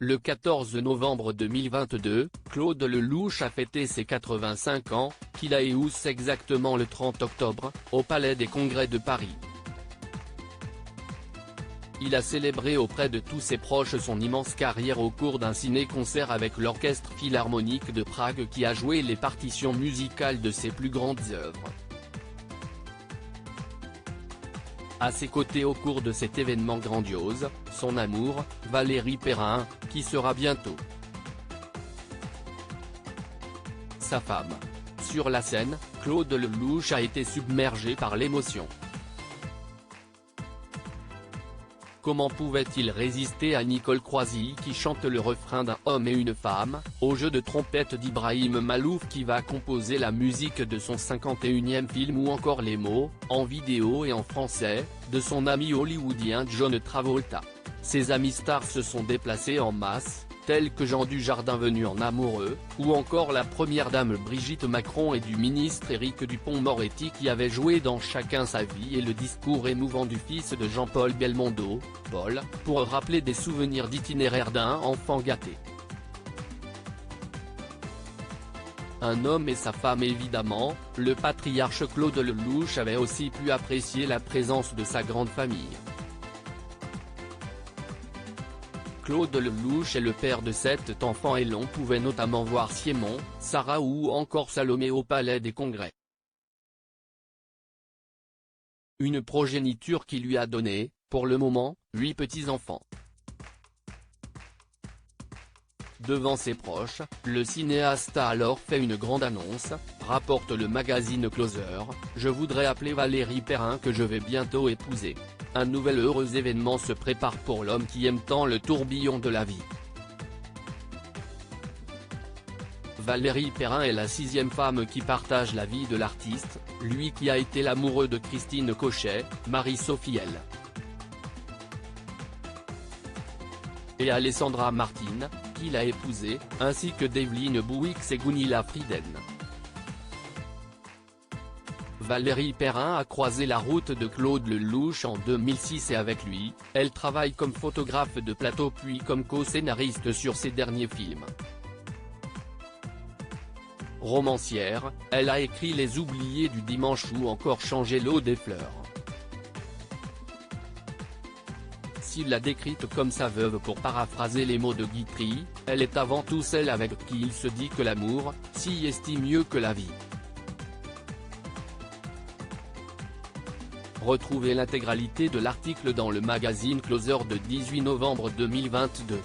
Le 14 novembre 2022, Claude Lelouch a fêté ses 85 ans, qu'il a eu exactement le 30 octobre, au Palais des Congrès de Paris. Il a célébré auprès de tous ses proches son immense carrière au cours d'un ciné-concert avec l'Orchestre Philharmonique de Prague qui a joué les partitions musicales de ses plus grandes œuvres. À ses côtés au cours de cet événement grandiose, son amour, Valérie Perrin, qui sera bientôt sa femme. Sur la scène, Claude Lelouch a été submergé par l'émotion. Comment pouvait-il résister à Nicole Croisille qui chante le refrain d'Un homme et une femme, au jeu de trompette d'Ibrahim Malouf qui va composer la musique de son 51e film ou encore les mots, en vidéo et en français, de son ami hollywoodien John Travolta. Ses amis stars se sont déplacés en masse, tels que Jean Dujardin venu en amoureux, ou encore la première dame Brigitte Macron et du ministre Éric Dupond-Moretti qui avaient joué dans Chacun sa vie et le discours émouvant du fils de Jean-Paul Belmondo, Paul, pour rappeler des souvenirs d'itinéraire d'un enfant gâté. Un homme et sa femme évidemment, le patriarche Claude Lelouch avait aussi pu apprécier la présence de sa grande famille. Claude Lelouch est le père de 7 enfants et l'on pouvait notamment voir Simon, Sarah ou encore Salomé au Palais des Congrès. Une progéniture qui lui a donné, pour le moment, 8 petits-enfants. Devant ses proches, le cinéaste a alors fait une grande annonce, rapporte le magazine Closer, « Je voudrais appeler Valérie Perrin que je vais bientôt épouser. Un nouvel heureux événement se prépare pour l'homme qui aime tant le tourbillon de la vie. » Valérie Perrin est la 6e femme qui partage la vie de l'artiste, lui qui a été l'amoureux de Christine Cochet, Marie-Sophie L. et Alessandra Martin, qu'il a épousée, ainsi que d'Evelyne Bouix et Gunilla Frieden. Valérie Perrin a croisé la route de Claude Lelouch en 2006 et avec lui, elle travaille comme photographe de plateau puis comme co-scénariste sur ses derniers films. Romancière, elle a écrit Les Oubliés du dimanche ou encore Changer l'eau des fleurs. S'il l'a décrite comme sa veuve pour paraphraser les mots de Guitry, elle est avant tout celle avec qui il se dit que l'amour, s'y estime mieux que la vie. Retrouvez l'intégralité de l'article dans le magazine Closer de 18 novembre 2022.